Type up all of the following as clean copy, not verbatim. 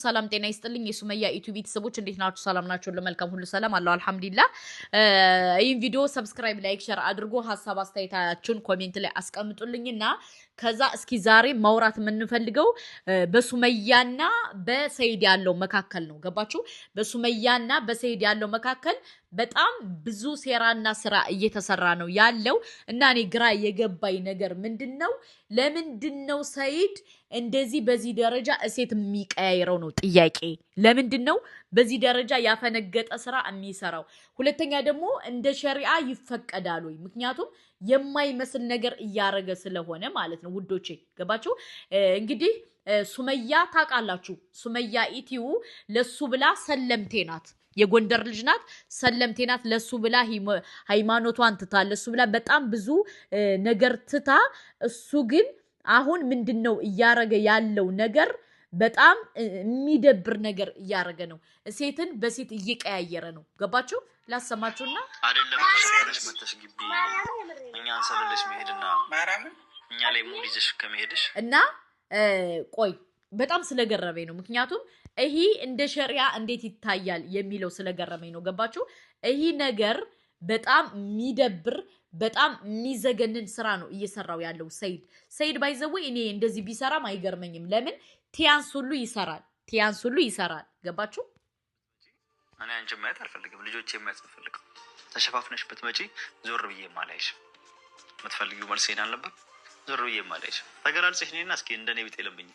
ሰላም ጤና ይስጥልኝ የሱመያ ዩቲዩብ ቤተሰቦች እንዴት ናችሁ? ሰላም ናችሁ? ለመልካም ሁሉ ሰላም አለው አልহামዱሊላህ። ይሄን ቪዲዮ ሰብስክራይብ ላይክ ሼር አድርጎ ሐሳብ አስተያየታችሁን ኮሜንት ላይ አስቀምጡልኝና ከዛ እስኪ ዛሬ ማውራት የምንፈልገው በሱመያና በሰይድ ያለው መካከል ነው። ገባችሁ? በሱመያና በሰይድ ያለው መካከል በጣም ብዙ ሴራና ስራ እየተሰራ ነው ያለው እና እኔ ግራ የገባኝ ነገር ምንድነው? ለምንድነው ሰይድ እንደዚህ በዚህ ደረጃ እሴት የሚቀያየረው ነው ጥያቄ። ለምንድነው በዚህ ደረጃ ያፈነገጠ ስራ የሚሰራው? ሁለተኛ ደግሞ እንደ ሸሪዓ ይፈቀዳል ወይ? ምክንያቱም የማይመስል ነገር እያረገ ስለሆነ ማለት ነው ውዶቼ። ገባችሁ? እንግዲህ ሱመያ ታውቃላችሁ፣ ሱመያ ኢቲዩ ለሱ ብላ ሰለምቴ ናት። የጎንደር ልጅ ናት፣ ሰለምቴ ናት። ለሱ ብላ ሃይማኖቷን ትታ ለሱ ብላ በጣም ብዙ ነገር ትታ እሱ ግን አሁን ምንድነው እያረገ ያለው ነገር? በጣም የሚደብር ነገር እያረገ ነው። ሴትን በሴት እየቀያየረ ነው። ገባችሁ? ላሰማችሁና አይደለም ሰለሽ መተሽ ግቢ እኛን ሰለለሽ መሄድና ማራምን እኛ ላይ ሙዲዝሽ ከመሄድሽ እና ቆይ በጣም ስለገረመኝ ነው። ምክንያቱም ይሄ እንደ ሸሪዓ እንዴት ይታያል የሚለው ስለገረመኝ ነው። ገባችሁ? ይሄ ነገር በጣም የሚደብር በጣም የሚዘገንን ስራ ነው እየሰራው ያለው ሰይድ ባይዘው እኔ እንደዚህ ቢሰራም አይገርመኝም። ለምን ቲያንስ ሁሉ ይሰራል፣ ቲያንስ ሁሉ ይሰራል። ገባችሁ? እኔ አንቺ ማየት አልፈልግም፣ ልጆቼ ማየት አልፈልግም። ተሸፋፍነሽ ብትመጪ ዞር ብዬ ማላይሽ። የምትፈልጊው መልስ ይሄን አልነበር? ዞር ብዬ ማላይሽ ተገላልጽሽ ነኝና እስኪ እንደኔ ቢጤ ለምኝ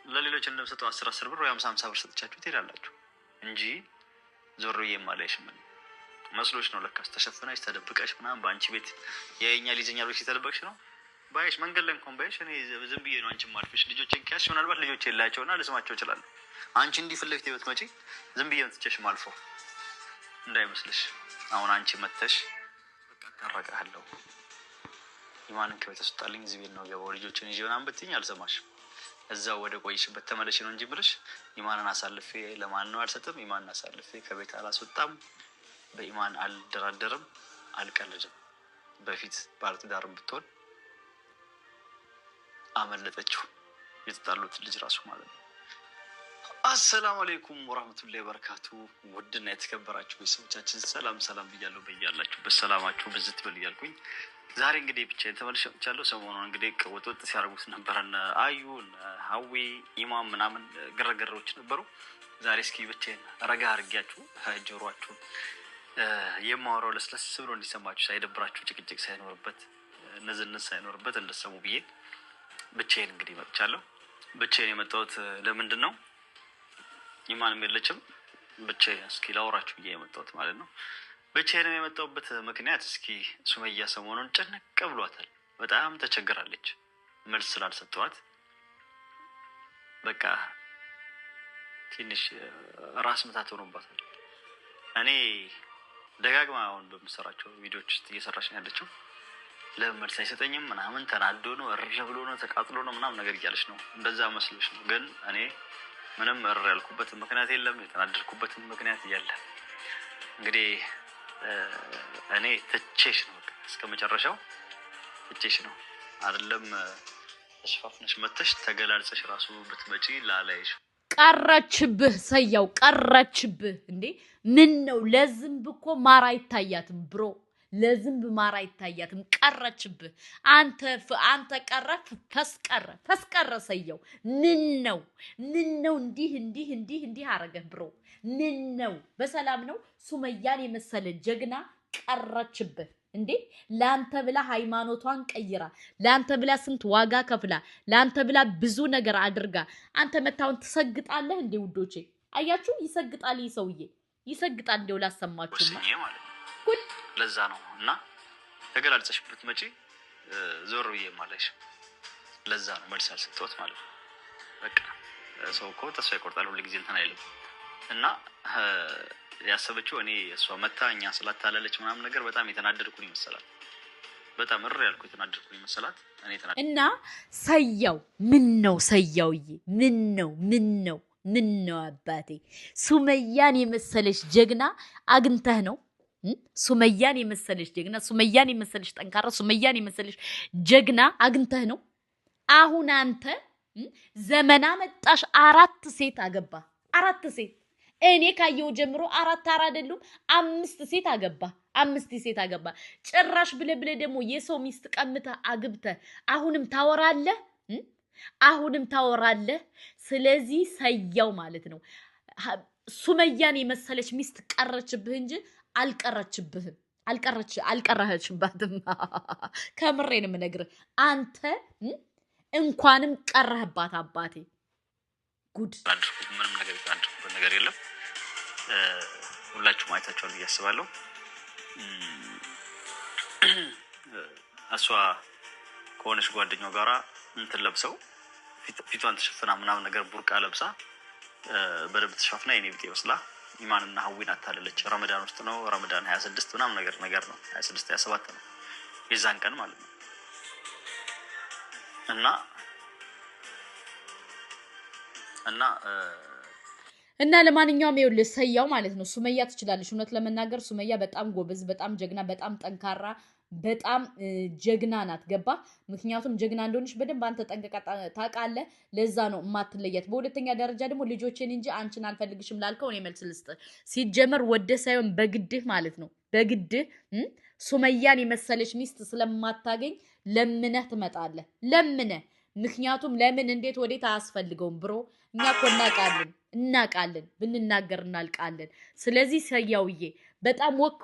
ለሌሎች እንደምሰጠው 10 ብር ወይ 50 ብር ሰጥቻችሁ ትሄዳላችሁ እንጂ ዞር ብዬ ማላይሽ ምን መስሎሽ ነው? ለካስ ተሸፍነሽ ተደብቀሽ ምናምን በአንቺ ቤት የኛ ልጅኛ ልጅ ተደብቀሽ ነው ባይሽ መንገድ ላይ እንኳን ባይሽ እኔ ዝም ብዬ ነው አንቺ ማልፈሽ። ልጆቼን ከያዝሽ ምናልባት ልጆቼ የላቸውና ልስማቸው ይችላል። አንቺ እንዲህ ፊት ለፊት ብትመጪ ዝም ብዬ እንትቸሽ ማልፈው እንዳይመስልሽ። አሁን አንቺ መተሽ በቃ ታረቃለሁ ኢማንን ከቤት አስወጣልኝ እዚህ ቤት ነው ገባው ልጆቼን ይዤ ምናምን ብትይኝ አልሰማሽም። እዛው ወደ ቆይሽበት ተመለሽ ነው እንጂ ብለሽ ኢማንን አሳልፌ ለማን ነው አልሰጥም። ኢማንን አሳልፌ ከቤት አላስወጣም። በኢማን አልደራደርም፣ አልቀልድም። በፊት ባለትዳርም ብትሆን አመለጠችው የተጣሉት ልጅ ራሱ ማለት ነው። አሰላሙ አለይኩም ወራህመቱላሂ ወበረካቱ። ውድና የተከበራችሁ ቤተሰቦቻችን ሰላም ሰላም ብያለሁ። በያላችሁ በሰላማችሁ ብዝት ይበል እያልኩኝ ዛሬ እንግዲህ ብቻዬን ተመልሻለሁ። ሰሞኑን እንግዲህ ወጥ ሲያደርጉት ነበረን አዩን ሀዊ ኢማም ምናምን ግርግሮች ነበሩ። ዛሬ እስኪ ብቻዬን ረጋ አድርጊያችሁ ጆሮአችሁን የማወራው ለስለስ ብሎ እንዲሰማችሁ ሳይደብራችሁ ጭቅጭቅ ሳይኖርበት ነዝነት ሳይኖርበት እንደሰሙ ብዬ ብቻዬን እንግዲህ መጥቻለሁ። ብቻዬን የመጣሁት ለምንድን ነው? ኢማንም የለችም። ብቻዬን እስኪ ላውራችሁ ብዬ የመጣሁት ማለት ነው። ብቻዬን የመጣሁበት ምክንያት እስኪ ሱመያ ሰሞኑን ጭንቅ ብሏታል። በጣም ተቸግራለች። መልስ ስላልሰጠኋት በቃ ትንሽ ራስ ምታት ሆኖባታል። እኔ ደጋግማ አሁን በምሰራቸው ቪዲዮዎች ውስጥ እየሰራች ነው ያለችው። ለምን መልስ አይሰጠኝም ምናምን ተናዶ ነው እርር ብሎ ነው ተቃጥሎ ነው ምናምን ነገር እያለች ነው። እንደዛ መስሎሽ ነው። ግን እኔ ምንም እርር ያልኩበት ምክንያት የለም፣ የተናደድኩበት ምክንያት የለም። እንግዲህ እኔ ትቼሽ ነው እስከ መጨረሻው ትቼሽ ነው። አይደለም ተሽፋፍነሽ መተሽ ተገላልጸሽ ራሱ ብትመጪ ላላይሽ ቀረችብህ። ሰያው ቀረችብህ እንዴ? ምን ነው? ለዝንብ እኮ ማር አይታያትም ብሮ፣ ለዝንብ ማር አይታያትም። ቀረችብህ። አንተ ቀረ ፈስቀረ ሰያው። ምን ነው እንዲህ አረገህ ብሮ? ምን ነው? በሰላም ነው? ሱመያን የመሰለ ጀግና ቀረችብህ እንዴ? ላንተ ብላ ሃይማኖቷን ቀይራ፣ ላንተ ብላ ስንት ዋጋ ከፍላ፣ ላንተ ብላ ብዙ ነገር አድርጋ አንተ መታውን ትሰግጣለህ እንዴ? ውዶቼ አያችሁ፣ ይሰግጣል። ይህ ሰውዬ ይሰግጣል። እንደው ላሰማችሁ ማለት ነው። ለዛ ነው እና ተገላልጸሽ ብትመጪ ዞር ብዬ ማለሽ። ለዛ ነው መልስ ያልሰጠሁት ማለት ነው። በቃ ሰው እኮ ተስፋ ይቆርጣል ሁሉ ጊዜ እንትን አይልም። እና ያሰበችው እኔ እሷ መታ እኛ ስላታለለች ምናምን ነገር በጣም የተናደድኩኝ ይመስላል። በጣም ያልኩት የተናደድኩኝ ይመስላል። እና ሰያው ምን ነው? ሰያውዬ ምን ነው አባቴ? ሱመያን የመሰለሽ ጀግና አግኝተህ ነው? ሱመያን የመሰለሽ ጀግና፣ ሱመያን የመሰለሽ ጠንካራ፣ ሱመያን የመሰለሽ ጀግና አግኝተህ ነው? አሁን አንተ ዘመና መጣሽ 4 ሴት አገባ 4 ሴት እኔ ካየው ጀምሮ 4 አይደሉም 5 ሴት አገባ 5 ሴት አገባ ጭራሽ ብለ ደግሞ የሰው ሚስት ቀምተ አግብተ አሁንም ታወራለህ ስለዚህ ሰያው ማለት ነው ሱመያን የመሰለች ሚስት ቀረችብህ እንጂ አልቀረህችባትም ከምሬን ምነግርህ አንተ እንኳንም ቀረህባት አባቴ ጉድ ምንም ነገር የለም ሁላችሁም አይታችኋል ብዬ አስባለሁ አሷ ከሆነች ጓደኛው ጋራ እንትን ለብሰው ፊቷን ተሸፍና ምናምን ነገር ቡርቃ ለብሳ በደንብ ተሸፍና የኔ ቢጤ መስላ ኢማንና ሀዊን አታለለች ረመዳን ውስጥ ነው ረመዳን 26 ምናምን ነገር ነው 26 27 ነው የዛን ቀን ማለት ነው እና ለማንኛውም ይኸውልህ ሰያው ማለት ነው ሱመያ ትችላለች እውነት ለመናገር ሱመያ በጣም ጎበዝ በጣም ጀግና በጣም ጠንካራ በጣም ጀግና ናት ገባ ምክንያቱም ጀግና እንደሆነች በደንብ አንተ ጠንቀቃ ታውቃለህ ለዛ ነው ማትለያት በሁለተኛ ደረጃ ደግሞ ልጆችን እንጂ አንቺን አልፈልግሽም ላልከው እኔ መልስ ልስጥ ሲጀመር ወደ ሳይሆን በግድህ ማለት ነው በግድህ ሱመያን የመሰለች ሚስት ስለማታገኝ ለምነህ ትመጣለህ ለምነህ ምክንያቱም ለምን እንዴት ወዴት አያስፈልገውም ብሮ እኛ እኮ እናቃለን ብንናገር እናልቃለን ስለዚህ ሰያውዬ በጣም ወክ